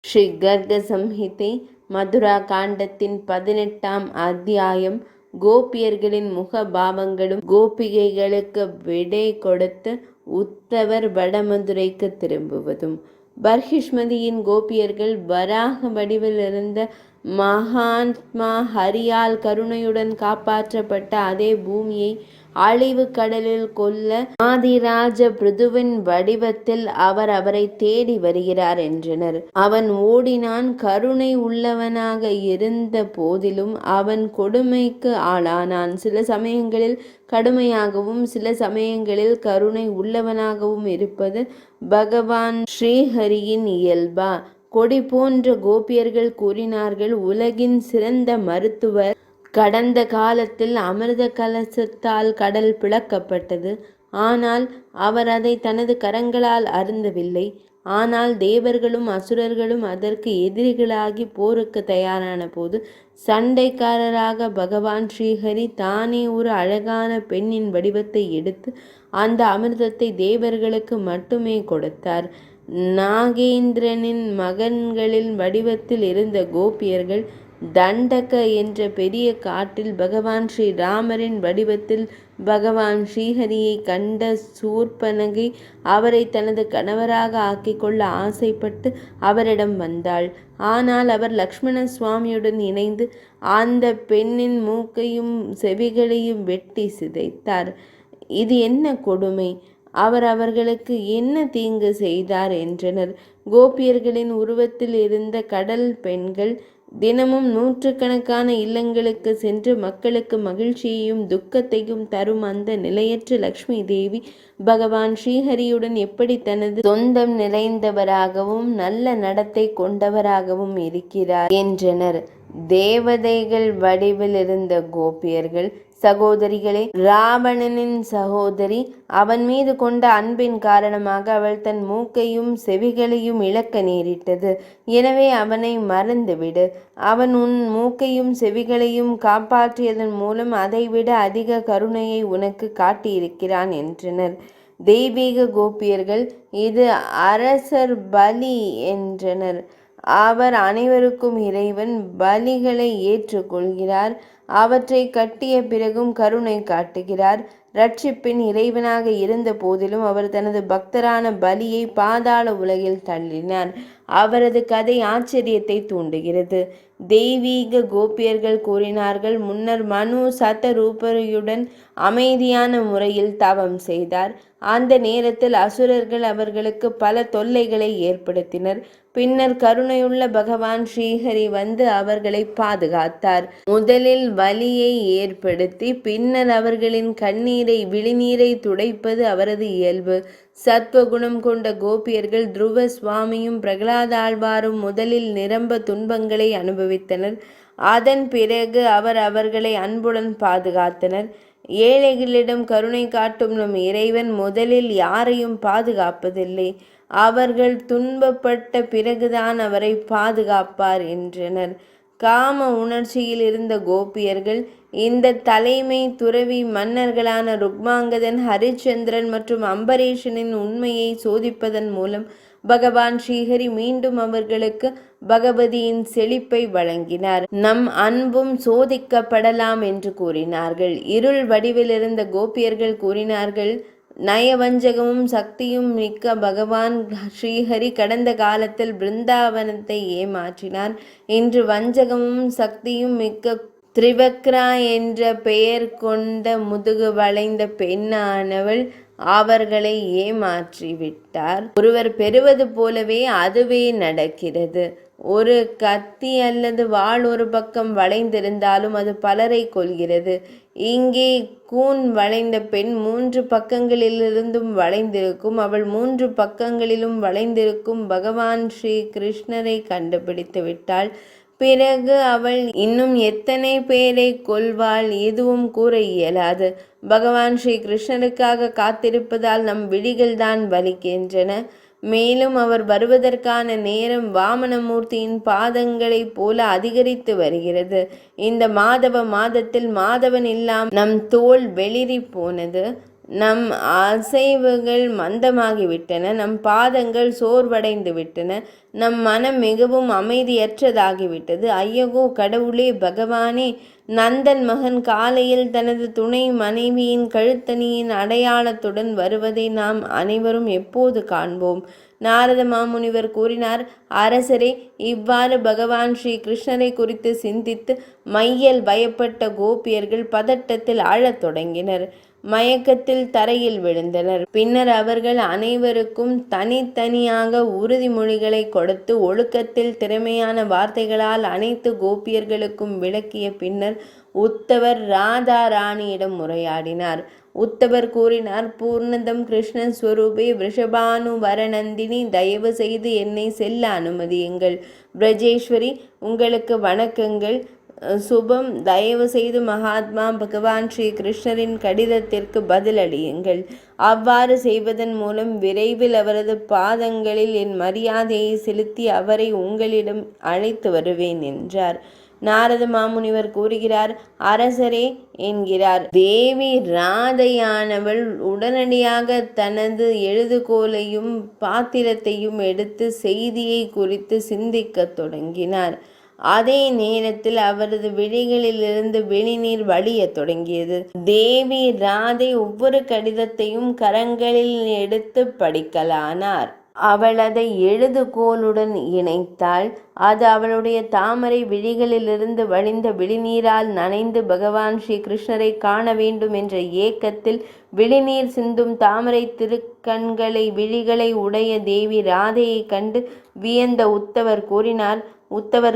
ஸ்ரீ கர்க சம்ஹிதை மதுரா காண்டத்தின் 18ஆம் அத்தியாயம். கோபியர்களின் முக பாவங்களும் கோபிகைகளுக்கு விடை கொடுத்து உத்தவர் வடமதுரைக்கு திரும்புவதும். பர்ஹிஷ்மதியின் கோபியர்கள் வராக வடிவில் இருந்த மகாத்மா ஹரியால் கருணையுடன் காப்பாற்றப்பட்ட அதே பூமியை அழிவு கடலில் கொல்ல ஆதிராஜ பிருதுவின் வடிவத்தில் அவரை தேடி வருகிறார் என்றனர். அவன் ஓடினான். கருணை உள்ளவனாக இருந்த போதிலும் அவன் கொடுமைக்கு ஆளானான். சில சமயங்களில் கடுமையாகவும் சில சமயங்களில் கருணை உள்ளவனாகவும் இருப்பது பகவான் ஸ்ரீஹரியின் இயல்பா? கொடி போன்ற கோபியர்கள் கூறினார்கள், உலகின் சிறந்த மருத்துவர். கடந்த காலத்தில் அமிர்த கலசத்தால் கடல் பிளக்கப்பட்டது. ஆனால் அவர் அதை தனது கரங்களால் அருந்தவில்லை. ஆனால் தேவர்களும் அசுரர்களும் அதற்கு எதிரிகளாகி போருக்கு தயாரான போது சண்டைக்காரராக பகவான் ஸ்ரீஹரி தானே ஒரு அழகான பெண்ணின் வடிவத்தை எடுத்து அந்த அமிர்தத்தை தேவர்களுக்கு மட்டுமே கொடுத்தார். நாகேந்திரனின் மகன்களின் வடிவத்தில் இருந்த கோபியர்கள் தண்டக என்ற பெரிய காட்டில் பகவான் ஸ்ரீராமரின் வடிவத்தில் பகவான் ஸ்ரீஹரியை கண்ட சூர்பனகை அவரை தனது கணவராக ஆக்கிக்கொள்ள ஆசைப்பட்டு அவரிடம் வந்தாள். ஆனால் அவர் லக்ஷ்மண சுவாமியுடன் இணைந்து அந்த பெண்ணின் மூக்கையும் செவிகளையும் வெட்டி சிதைத்தார். இது என்ன கொடுமை! அவர் அவர்களுக்கு என்ன தீங்கு செய்தார் என்றனர். கோபியர்களின் உருவத்தில் இருந்த கடல் பெண்கள் தினமும் நூற்றுக்கணக்கான இல்லங்களுக்கு சென்று மக்களுக்கு மகிழ்ச்சியையும் துக்கத்தையும் தரும் அந்த நிலையற்ற லக்ஷ்மி தேவி பகவான் ஸ்ரீஹரியுடன் எப்படி தனது சொந்தம் நிறைந்தவராகவும் நல்ல நடத்தை கொண்டவராகவும் இருக்கிறார் என்றனர். தேவதைகள் வடிவில் இருந்த கோபியர்கள், சகோதரிகளே, ராவணனின் சகோதரி, அவன் மீது கொண்ட அன்பின் காரணமாக அவள் தன் மூக்கையும் செவிகளையும் இழக்க நேரிட்டது. எனவே அவனை மறந்துவிடு. அவன் உன் மூக்கையும் செவிகளையும் காப்பாற்றியதன் மூலம் அதைவிட அதிக கருணையை உனக்கு காட்டியிருக்கிறான் என்றனர். தெய்வீக கோபியர்கள், இது அரசர் பலி என்றனர். அவர் அனைவருக்கும் இறைவன். பலிகளை ஏற்றுக்கொள்கிறார். அவற்றை கட்டிய பிறகும் கருணை காட்டுகிறார். ரட்சிப்பின் இறைவனாக இருந்த போதிலும் அவர் தனது பக்தரான பலியை பாதாள உலகில் தள்ளினார். அவரது கதை ஆச்சரியத்தை தூண்டுகிறது. தெய்வீக கோபியர்கள் கூறினார்கள், முன்னர் மனு சதரூபருடன் அமைதியான முறையில் தவம் செய்தார். அந்த நேரத்தில் அசுரர்கள் அவர்களுக்கு பல தொல்லைகளை ஏற்படுத்தினர். பின்னர் கருணையுள்ள பகவான் ஸ்ரீஹரி வந்து அவர்களை பாதுகாத்தார். முதலில் வலியை ஏற்படுத்தி பின்னர் அவர்களின் கண்ணீரை விழிநீரை துடைப்பது அவரது இயல்பு. சத்வகுணம் கொண்ட கோபியர்கள் துருவ சுவாமியும் பிரகலாத ஆழ்வாரும் முதலில் நிரம்ப துன்பங்களை அனுபவித்தனர். அதன் பிறகு அவர்களை அன்புடன் பாதுகாத்தனர். ஏழைகளிடம் கருணை காட்டும் நம் இறைவன் முதலில் யாரையும் பாதுகாப்பதில்லை. அவர்கள் துன்பப்பட்ட பிறகுதான் அவரை பாதுகாப்பார் என்றனர். காம உணர்ச்சியில் இருந்த கோபியர்கள் இந்த தலைமை துறவி மன்னர்களான ருக்மாங்கதன், ஹரிச்சந்திரன் மற்றும் அம்பரீஷனின் உண்மையை சோதிப்பதன் மூலம் பகவான் ஸ்ரீஹரி மீண்டும் அவர்களுக்கு பகவதியின் செழிப்பை வழங்கினார். நம் அன்பும் சோதிக்கப்படலாம் என்று கூறினார்கள். இருள் வடிவில் இருந்த கோபியர்கள் கூறினார்கள், நயவஞ்சகமும் சக்தியும் மிக்க பகவான் ஸ்ரீஹரி கடந்த காலத்தில் பிருந்தாவனத்தை ஏமாற்றினார். இன்று வஞ்சகமும் சக்தியும் மிக்க திரிவக்ரா என்ற பெயர் கொண்ட முதுகு வளைந்த பெண்ணானவள் அவர்களை ஏமாற்றிவிட்டார். ஒருவர் பெறுவது போலவே அதுவே நடக்கிறது. ஒரு கத்தி அல்லது வாள் ஒரு பக்கம் வளைந்திருந்தாலும் அது பலரை கொல்கிறது. இங்கே கூன் வளைந்த பெண் 3 பக்கங்களிலிருந்தும் வளைந்திருக்கும். அவள் 3 பக்கங்களிலும் வளைந்திருக்கும் பகவான் ஸ்ரீ கிருஷ்ணரை கண்டுபிடித்து விட்டாள். பிறகு அவள் இன்னும் எத்தனை பேரை கொல்வாள்? எதுவும் கூற இயலாது. பகவான் ஸ்ரீ கிருஷ்ணருக்காக காத்திருப்பதால் நம் விழிகள்தான் வலிக்கின்றன. மேலும் அவர் வருவதற்கான நேரம் வாமனமூர்த்தியின் பாதங்களைப் போல அதிகரித்து வருகிறது. இந்த மாதவ மாதத்தில் மாதவன் இல்லாமல் நம் தோல் வெளிரி போனது. நம் அசைவுகள் மந்தமாகிவிட்டன, நம் பாதங்கள் சோர்வடைந்து விட்டன, நம் மனம் மிகவும் அமைதியற்றதாகிவிட்டது. ஐயகோ கடவுளே, பகவானே! நந்தன் மகன் காலையில் தனது துணை மனைவியின் கழுத்தணியின் அடையாளத்துடன் வருவதை நாம் அனைவரும் எப்போது காண்போம்? நாரத மாமுனிவர் கூறினார், அரசரே, இவ்வாறு பகவான் ஸ்ரீ கிருஷ்ணரை குறித்து சிந்தித்து மையல் பயப்பட்ட கோபியர்கள் பதட்டத்தில் ஆழத் தொடங்கினர். மயக்கத்தில் தரையில் விழுந்தனர். பின்னர் அவர்கள் அனைவருக்கும் தனித்தனியாக உறுதிமொழிகளை கொடுத்து ஒழுக்கத்தில் திறமையான வார்த்தைகளால் அனைத்து கோபியர்களுக்கும் விளக்கிய பின்னர் உத்தவர் ராதா ராணியிடம் உரையாடினார். உத்தவர் கூறினார், பூர்ணதம் கிருஷ்ண ஸ்வரூபே விஷபானு வரநந்தினி, தயவு செய்து என்னை செல்ல அனுமதியுங்கள். பிரஜேஸ்வரி, உங்களுக்கு வணக்கங்கள். சுபம், தயவு செய்து மகாத்மா பகவான் ஸ்ரீ கிருஷ்ணரின் கடிதத்திற்கு பதிலளியுங்கள். அவ்வாறு செய்வதன் மூலம் விரைவில் அவரது பாதங்களில் என் மரியாதையை செலுத்தி அவரை உங்களிடம் அழைத்து வருவேன் என்றார். நாரத மாமுனிவர் கூறுகிறார், அரசரே என்கிறார். தேவி ராதையானவள் உடனடியாக தனது எழுதுகோலையும் பாத்திரத்தையும் எடுத்து செய்தியை குறித்து சிந்திக்கத் தொடங்கினார். அதே நேரத்தில் அவரது விழிகளிலிருந்து வெளிநீர் வழியத் தொடங்கியது. தேவி ராதை ஒவ்வொரு கடிதத்தையும் கரங்களில் எடுத்து படிக்கலானார். அவள் அதை எழுதுகோலுடன் இணைத்தாள். அது அவளுடைய தாமரை விழிகளிலிருந்து வழிந்த விழிநீரால் நனைந்து பகவான் ஸ்ரீ கிருஷ்ணரை காண வேண்டும் என்ற ஏக்கத்தில் விழிநீர் சிந்தும் தாமரை திருக்கண்களை விழிகளை உடைய தேவி ராதையை கண்டு வியந்த உத்தவர்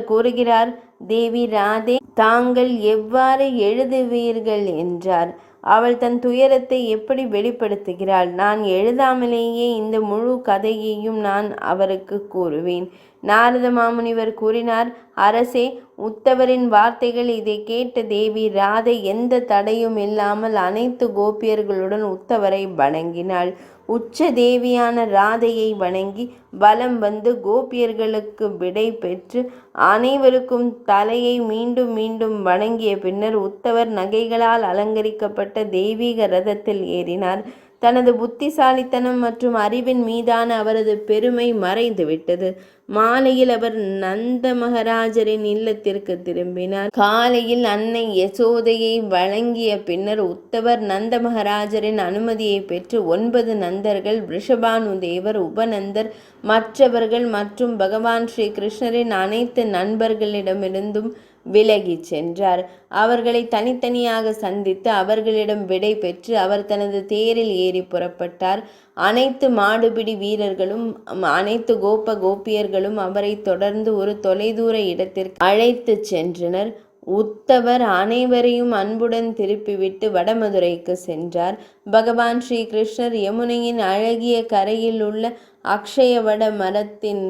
கூறுகிறார், தேவி ராதே, தாங்கள் எவ்வாறு எழுதுவீர்கள் என்றார். அவள் தன் துயரத்தை எப்படி வெளிப்படுத்துகிறாள்? நான் எழுதாமலேயே இந்த முழு கதையையும் நான் அவருக்கு கூறுவேன். நாரத மாமுனிவர் கூறினார், அரசே, உத்தவரின் வார்த்தைகள். இதை கேட்ட தேவி ராதை எந்த தடையும் இல்லாமல் அனைத்து கோபியர்களுடன் உத்தவரை வணங்கினாள். உச்ச தேவியான ராதையை வணங்கி வலம் வந்து கோபியர்களுக்கு விடை பெற்று அனைவருக்கும் தலையை மீண்டும் மீண்டும் வணங்கிய பின்னர் உத்தவர் நகைகளால் அலங்கரிக்கப்பட்ட தெய்வீக ரதத்தில் ஏறினார். தனது புத்திசாலித்தனம் மற்றும் அறிவின் மீதான அவரது பெருமை மறைந்துவிட்டது. மாலையில் அவர் நந்த மகாராஜரின் இல்லத்திற்கு திரும்பினார். காலையில் அன்னை யசோதையை வழங்கிய பின்னர் உத்தவர் நந்த மகாராஜரின் அனுமதியை பெற்று 9 நந்தர்கள், ரிஷபானு தேவர், உபநந்தர், மற்றவர்கள் மற்றும் பகவான் ஸ்ரீ கிருஷ்ணரின் அனைத்து நண்பர்களிடமிருந்தும் விலகிச் சென்றார். அவர்களை தனித்தனியாக சந்தித்து அவர்களிடம் விடை பெற்று அவர் தனது தேரில் ஏறி புறப்பட்டார். அனைத்து மாடுபிடி வீரர்களும் அனைத்து கோபியர்களும் அவரை தொடர்ந்து ஒரு தொலைதூர இடத்திற்கு அழைத்து சென்றனர். உத்தவர் அனைவரையும் அன்புடன் திருப்பிவிட்டு வடமதுரைக்கு சென்றார். பகவான் ஸ்ரீ கிருஷ்ணர் யமுனையின் அழகிய கரையில் உள்ள அக்ஷயவட மரத்தின்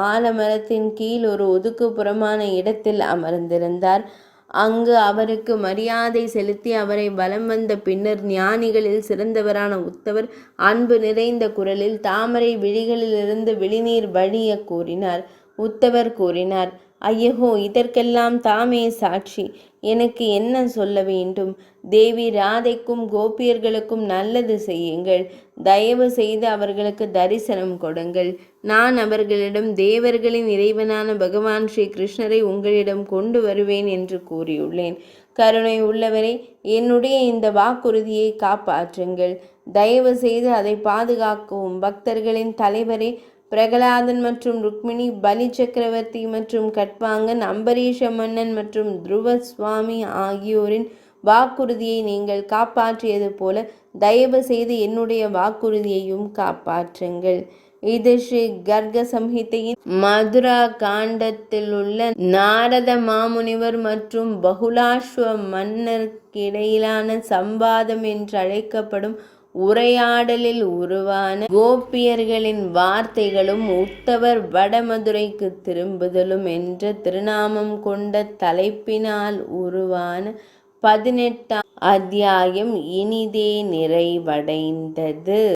ஆலமரத்தின் கீழ் ஒரு ஒதுக்குப்புறமான இடத்தில் அமர்ந்திருந்தார். அங்கு அவருக்கு மரியாதை செலுத்தி அவரை வலம் வந்த பின்னர் ஞானிகளில் சிறந்தவரான உத்தவர் அன்பு நிறைந்த குரலில் தாமரை விழிகளிலிருந்து விழிநீர் வழிய கூறினார். உத்தவர் கூறினார், ஐயகோ, இதற்கெல்லாம் தாமே சாட்சி. எனக்கு என்ன சொல்ல வேண்டும்? தேவி ராதைக்கும் கோபியர்களுக்கும் நல்லது செய்யுங்கள். தயவு செய்து அவர்களுக்கு தரிசனம் கொடுங்கள். நான் அவர்களிடம் தேவர்களின் இறைவனான பகவான் ஸ்ரீ கிருஷ்ணரை உங்களிடம் கொண்டு வருவேன் என்று கூறியுள்ளேன். கருணை உள்ளவரே, என்னுடைய இந்த வாக்குறுதியை காப்பாற்றுங்கள். தயவு செய்து அதை பாதுகாக்கவும். பக்தர்களின் தலைவரே, பிரகலாதன் மற்றும் ருக்மிணி, பலி சக்கரவர்த்தி மற்றும் கட்வாங்கன், அம்பரீஷ மன்னன் மற்றும் துருவ சுவாமி ஆகியோரின் வாக்குறுதியை நீங்கள் காப்பாற்றியது போல தயவு செய்து என்னுடைய வாக்குறுதியையும் காப்பாற்றுங்கள். இது ஸ்ரீ கர்க சம்ஹிதையின் மதுரா காண்டத்தில் உள்ள நாரத மாமுனிவர் மற்றும் பகுலாஸ்வ மன்னருக்கிடையிலான சம்வாதம் என்று அழைக்கப்படும் உரையாடலில் உருவான கோபியர்களின் வார்த்தைகளும் உத்தவர் வடமதுரைக்கு திரும்புதலும் என்ற திருநாமம் கொண்ட தலைப்பினால் உருவான 18ஆம் அத்தியாயம் இனிதே நிறைவடைந்தது.